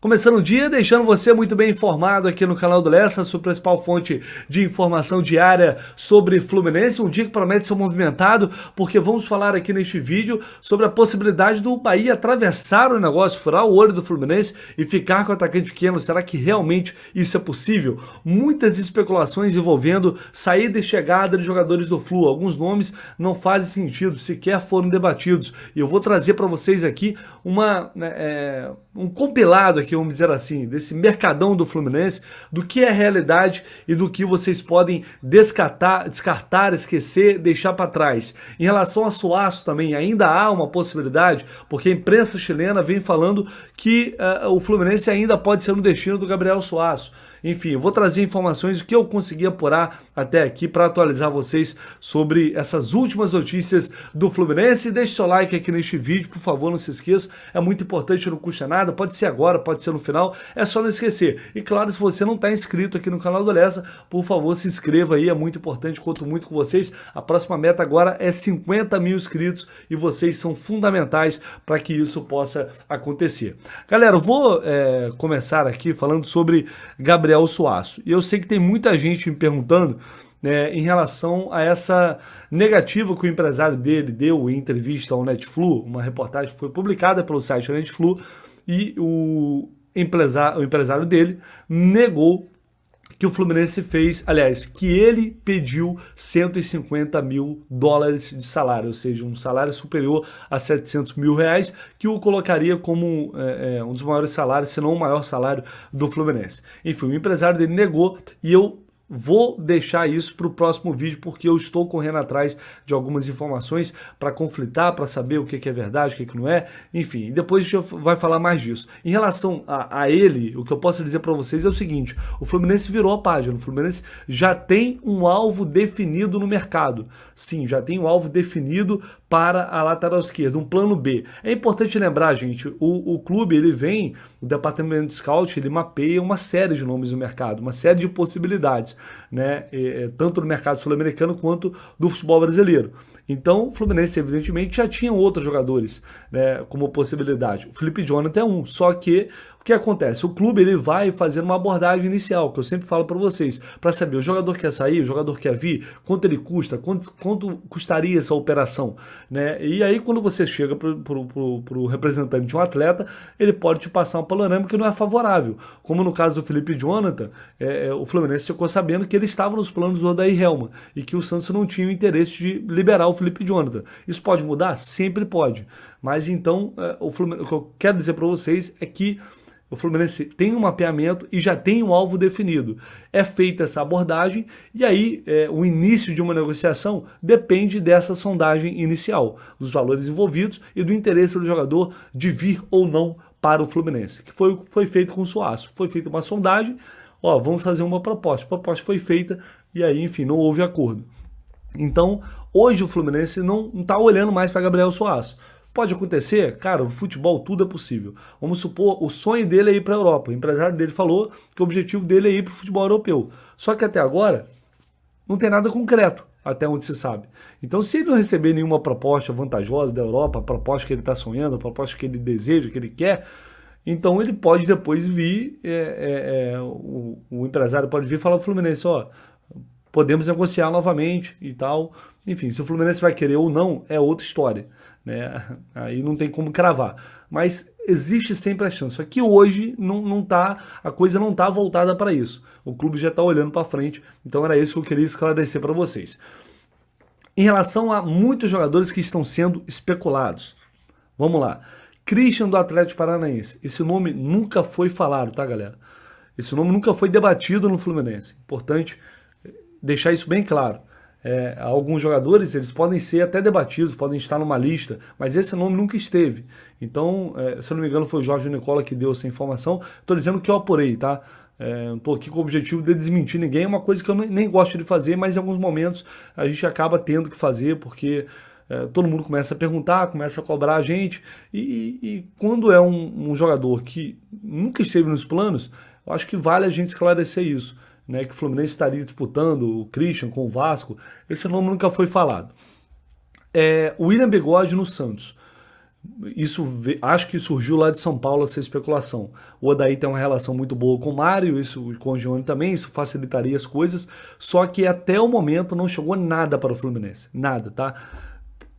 Começando o dia, deixando você muito bem informado aqui no canal do Lessa, sua principal fonte de informação diária sobre Fluminense. Um dia que promete ser movimentado, porque vamos falar aqui neste vídeo sobre a possibilidade do Bahia atravessar o negócio, furar o olho do Fluminense e ficar com o atacante Keno. Será que realmente isso é possível? Muitas especulações envolvendo saída e chegada de jogadores do Flu. Alguns nomes não fazem sentido, sequer foram debatidos. E eu vou trazer para vocês aqui um compilado aqui, vamos dizer assim, desse mercadão do Fluminense, do que é realidade e do que vocês podem descartar, esquecer, deixar para trás. Em relação a Suaço também, ainda há uma possibilidade, porque a imprensa chilena vem falando que o Fluminense ainda pode ser um destino do Gabriel Suaço. Enfim, eu vou trazer informações que eu consegui apurar até aqui para atualizar vocês sobre essas últimas notícias do Fluminense. Deixe seu like aqui neste vídeo, por favor, não se esqueça. É muito importante, não custa nada. Pode ser agora, pode ser no final. É só não esquecer. E claro, se você não está inscrito aqui no canal do Lessa, por favor, se inscreva aí. É muito importante, conto muito com vocês. A próxima meta agora é 50 mil inscritos e vocês são fundamentais para que isso possa acontecer. Galera, eu vou começar aqui falando sobre Gabriel Suaço. E eu sei que tem muita gente me perguntando em relação a essa negativa que o empresário dele deu em entrevista ao Netflu, uma reportagem que foi publicada pelo site Netflu, e o empresário dele negou que o Fluminense fez, aliás, que ele pediu 150 mil dólares de salário, ou seja, um salário superior a 700 mil reais, que o colocaria como um dos maiores salários, se não o maior salário do Fluminense. Enfim, o empresário dele negou e eu vou deixar isso para o próximo vídeo, porque eu estou correndo atrás de algumas informações para conflitar, para saber o que é verdade, o que não é, enfim, depois a gente vai falar mais disso. Em relação a ele, o que eu posso dizer para vocês é o seguinte: o Fluminense virou a página, o Fluminense já tem um alvo definido no mercado, sim, já tem um alvo definido para a lateral esquerda, um plano B. É importante lembrar, gente, o clube, ele vem, o departamento de scout, ele mapeia uma série de nomes no mercado, uma série de possibilidades, né? Tanto no mercado sul-americano quanto do futebol brasileiro. Então, o Fluminense, evidentemente, já tinha outros jogadores, né, como possibilidade. O Felipe Jonathan é um, só que o que acontece? O clube, ele vai fazendo uma abordagem inicial, que eu sempre falo para vocês, para saber o jogador quer sair, o jogador quer vir, quanto ele custa, quanto custaria essa operação, né? E aí, quando você chega para o representante de um atleta, ele pode te passar um panorama que não é favorável. Como no caso do Felipe Jonathan, o Fluminense ficou sabendo que ele estava nos planos do Odair Helma e que o Santos não tinha o interesse de liberar o Felipe Jonathan. Isso pode mudar? Sempre pode. Mas então, o que eu quero dizer para vocês é que o Fluminense tem um mapeamento e já tem um alvo definido. É feita essa abordagem e aí o início de uma negociação depende dessa sondagem inicial, dos valores envolvidos e do interesse do jogador de vir ou não para o Fluminense, que foi feito com o Suaço. Foi feita uma sondagem, vamos fazer uma proposta. A proposta foi feita e aí, enfim, não houve acordo. Então, hoje o Fluminense não está olhando mais para Gabriel Suaço. Pode acontecer? Cara, no futebol tudo é possível. Vamos supor, o sonho dele é ir para a Europa. O empresário dele falou que o objetivo dele é ir para o futebol europeu. Só que até agora não tem nada concreto, até onde se sabe. Então, se ele não receber nenhuma proposta vantajosa da Europa, a proposta que ele está sonhando, a proposta que ele deseja, que ele quer, então ele pode depois vir, o empresário pode vir e falar para o Fluminense, podemos negociar novamente e tal. Enfim, se o Fluminense vai querer ou não, é outra história, né? Aí não tem como cravar. Mas existe sempre a chance. Só que hoje a coisa não está voltada para isso. O clube já está olhando para frente. Então era isso que eu queria esclarecer para vocês. Em relação a muitos jogadores que estão sendo especulados. Vamos lá. Christian do Atlético Paranaense. Esse nome nunca foi falado, tá, galera? Esse nome nunca foi debatido no Fluminense. Importante deixar isso bem claro. Alguns jogadores, eles podem ser até debatidos, podem estar numa lista, mas esse nome nunca esteve. Então, se eu não me engano, foi o Jorge Nicola que deu essa informação. Estou dizendo que eu apurei, tá? Não estou aqui com o objetivo de desmentir ninguém, é uma coisa que eu nem gosto de fazer, mas em alguns momentos a gente acaba tendo que fazer, porque todo mundo começa a perguntar, começa a cobrar a gente, e quando é um jogador que nunca esteve nos planos, eu acho que vale a gente esclarecer isso. Né, que o Fluminense estaria disputando o Christian com o Vasco, esse nome nunca foi falado. O William Bigode no Santos. Acho que surgiu lá de São Paulo essa especulação. O Odair tem uma relação muito boa com o Mário, isso com o Gione também, isso facilitaria as coisas, só que até o momento não chegou nada para o Fluminense, nada, tá?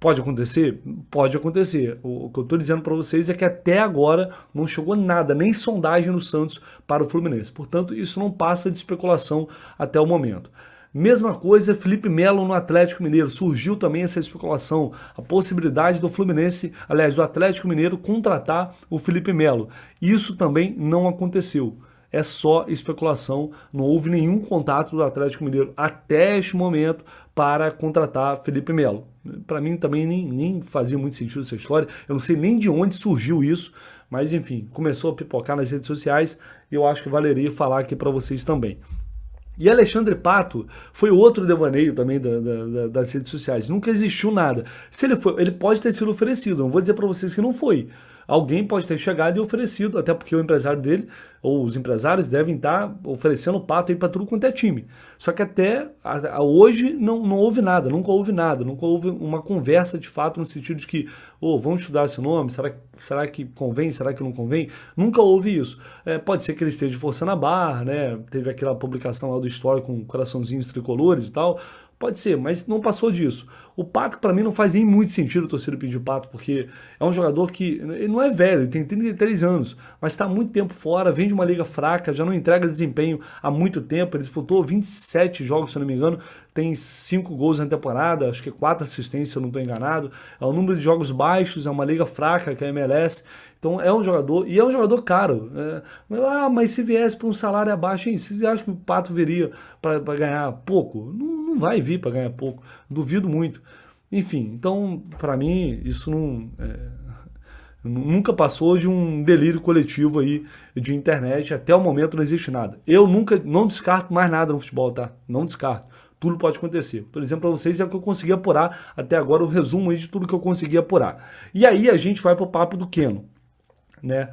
Pode acontecer? Pode acontecer. O que eu estou dizendo para vocês é que até agora não chegou nada, nem sondagem no Santos para o Fluminense. Portanto, isso não passa de especulação até o momento. Mesma coisa, Felipe Melo no Atlético Mineiro. Surgiu também essa especulação, a possibilidade do Fluminense, aliás, do Atlético Mineiro contratar o Felipe Melo. Isso também não aconteceu. É só especulação, não houve nenhum contato do Atlético Mineiro até este momento para contratar Felipe Melo. Para mim também nem fazia muito sentido essa história, eu não sei nem de onde surgiu isso, mas enfim, começou a pipocar nas redes sociais e eu acho que valeria falar aqui para vocês também. E Alexandre Pato foi outro devaneio também das redes sociais. Nunca existiu nada. Se ele foi, ele pode ter sido oferecido. Não vou dizer para vocês que não foi. Alguém pode ter chegado e oferecido, até porque o empresário dele, ou os empresários, devem estar oferecendo o Pato aí para tudo quanto é time. Só que até hoje não houve nada, nunca houve uma conversa de fato no sentido de que, vamos estudar esse nome, será que convém, será que não convém? Nunca houve isso. Pode ser que ele esteja forçando a barra, né? Teve aquela publicação lá do Story com coraçãozinhos tricolores e tal. Pode ser, mas não passou disso. O Pato, para mim, não faz nem muito sentido a torcida pedir o Pato, porque é um jogador que ele não é velho, ele tem 33 anos, mas está há muito tempo fora, vem de uma liga fraca, já não entrega desempenho há muito tempo. Ele disputou 27 jogos, se eu não me engano, tem 5 gols na temporada, acho que 4 assistências, se eu não estou enganado. É um número de jogos baixos, é uma liga fraca, que é a MLS. Então é um jogador, e é um jogador caro. Mas se viesse para um salário abaixo, hein, você acha que o Pato viria para ganhar pouco? Não vai vir para ganhar pouco, duvido muito. Enfim, então, para mim, isso nunca passou de um delírio coletivo aí de internet. Até o momento não existe nada. Eu não descarto mais nada no futebol, tá? Não descarto. Tudo pode acontecer. Estou dizendo para vocês é o que eu consegui apurar até agora, o resumo aí de tudo que eu consegui apurar. E aí a gente vai para o papo do Keno, né?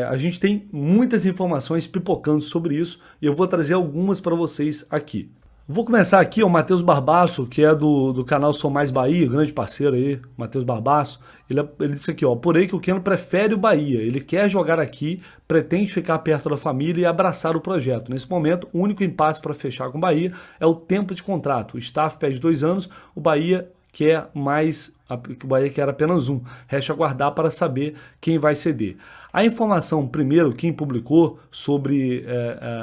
A gente tem muitas informações pipocando sobre isso e eu vou trazer algumas para vocês aqui. Vou começar aqui, o Matheus Barbaço, que é do canal Sou Mais Bahia, grande parceiro aí, Matheus Barbaço, ele disse aqui, apurei que o Keno prefere o Bahia, ele quer jogar aqui, pretende ficar perto da família e abraçar o projeto. Nesse momento, o único impasse para fechar com o Bahia é o tempo de contrato. O staff pede 2 anos, o Bahia quer apenas 1. Resta aguardar para saber quem vai ceder. A informação, primeiro, quem publicou sobre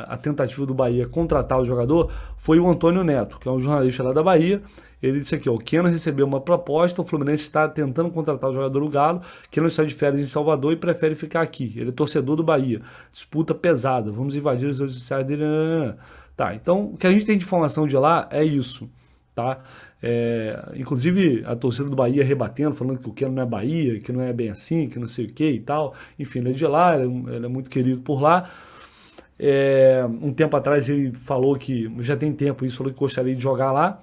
a tentativa do Bahia contratar o jogador foi o Antônio Neto, que é um jornalista lá da Bahia. Ele disse aqui, o Keno recebeu uma proposta, o Fluminense está tentando contratar o jogador do Galo, que não está de férias em Salvador e prefere ficar aqui. Ele é torcedor do Bahia. Disputa pesada, vamos invadir as redes sociais dele. Tá, então o que a gente tem de informação de lá é isso, tá? Inclusive a torcida do Bahia rebatendo, falando que o Keno não é Bahia, que não é bem assim, que não sei o que e tal. Enfim, ele é de lá, ele é muito querido por lá. Um tempo atrás ele falou que, já tem tempo isso, falou que gostaria de jogar lá.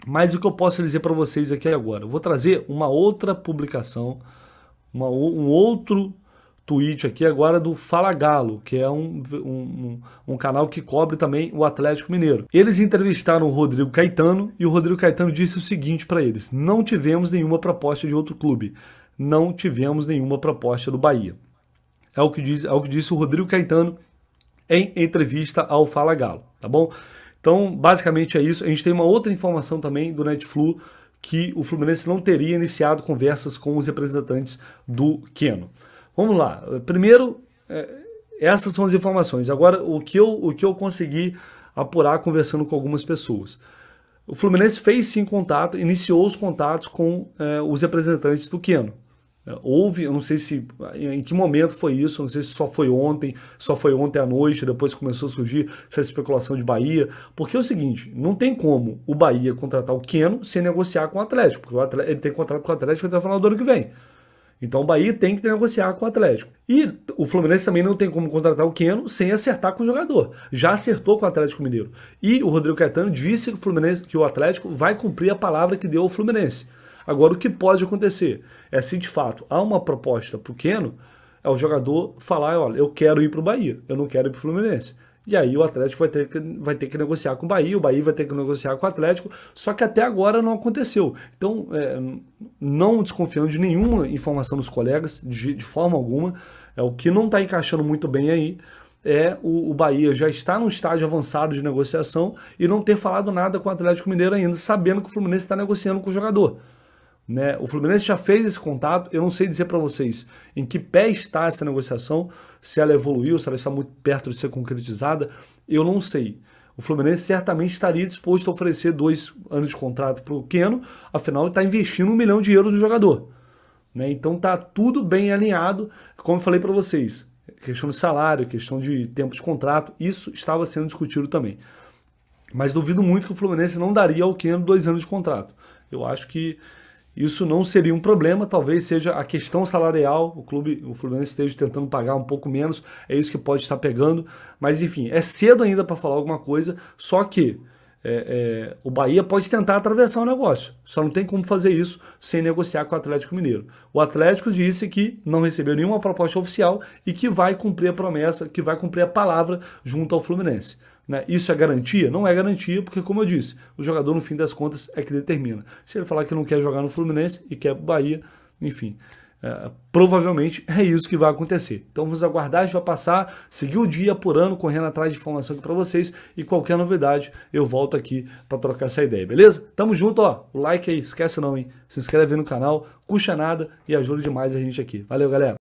Mas o que eu posso dizer para vocês aqui agora? Eu vou trazer uma outra publicação, um outro tweet aqui agora do Fala Galo, que é um canal que cobre também o Atlético Mineiro. Eles entrevistaram o Rodrigo Caetano e o Rodrigo Caetano disse o seguinte para eles: não tivemos nenhuma proposta de outro clube, não tivemos nenhuma proposta do Bahia. É o que disse o Rodrigo Caetano em entrevista ao Fala Galo, tá bom? Então, basicamente é isso. A gente tem uma outra informação também do Netflu, que o Fluminense não teria iniciado conversas com os representantes do Keno. Vamos lá. Primeiro, essas são as informações. Agora, o que eu consegui apurar conversando com algumas pessoas. O Fluminense fez sim contato, iniciou os contatos com os representantes do Keno. Houve, eu não sei em que momento foi isso, não sei se só foi ontem à noite, depois começou a surgir essa especulação de Bahia, porque é o seguinte, não tem como o Bahia contratar o Keno sem negociar com o Atlético, porque ele tem contrato com o Atlético até o final do ano que vem. Então o Bahia tem que negociar com o Atlético. E o Fluminense também não tem como contratar o Keno sem acertar com o jogador. Já acertou com o Atlético Mineiro. E o Rodrigo Caetano disse que o Atlético vai cumprir a palavra que deu ao Fluminense. Agora, o que pode acontecer é, se de fato há uma proposta para o Keno, é o jogador falar, olha, eu quero ir para o Bahia, eu não quero ir para o Fluminense. E aí o Atlético vai ter que negociar com o Bahia vai ter que negociar com o Atlético, só que até agora não aconteceu. Então, não desconfiando de nenhuma informação dos colegas, de forma alguma, o que não está encaixando muito bem aí o Bahia já está num estágio avançado de negociação e não ter falado nada com o Atlético Mineiro ainda, sabendo que o Fluminense está negociando com o jogador. Né? O Fluminense já fez esse contato, eu não sei dizer para vocês em que pé está essa negociação, se ela evoluiu, se ela está muito perto de ser concretizada, eu não sei. O Fluminense certamente estaria disposto a oferecer 2 anos de contrato para o Keno, afinal ele está investindo €1 milhão no jogador. Né? Então tá tudo bem alinhado, como eu falei para vocês, questão de salário, questão de tempo de contrato, isso estava sendo discutido também. Mas duvido muito que o Fluminense não daria ao Keno 2 anos de contrato. Eu acho que isso não seria um problema, talvez seja a questão salarial, o Fluminense esteja tentando pagar um pouco menos, é isso que pode estar pegando, mas enfim, é cedo ainda para falar alguma coisa, só que o Bahia pode tentar atravessar o negócio, só não tem como fazer isso sem negociar com o Atlético Mineiro. O Atlético disse que não recebeu nenhuma proposta oficial e que vai cumprir a promessa, que vai cumprir a palavra junto ao Fluminense. Né? Isso é garantia? Não é garantia, porque, como eu disse, o jogador, no fim das contas, é que determina. Se ele falar que não quer jogar no Fluminense e quer Bahia, enfim, provavelmente é isso que vai acontecer. Então vamos aguardar, a gente vai passar, seguir o dia apurando, correndo atrás de informação aqui para vocês, e qualquer novidade eu volto aqui para trocar essa ideia, beleza? Tamo junto, ó, o like aí, esquece não, hein? Se inscreve aí no canal, custa nada e ajuda demais a gente aqui. Valeu, galera!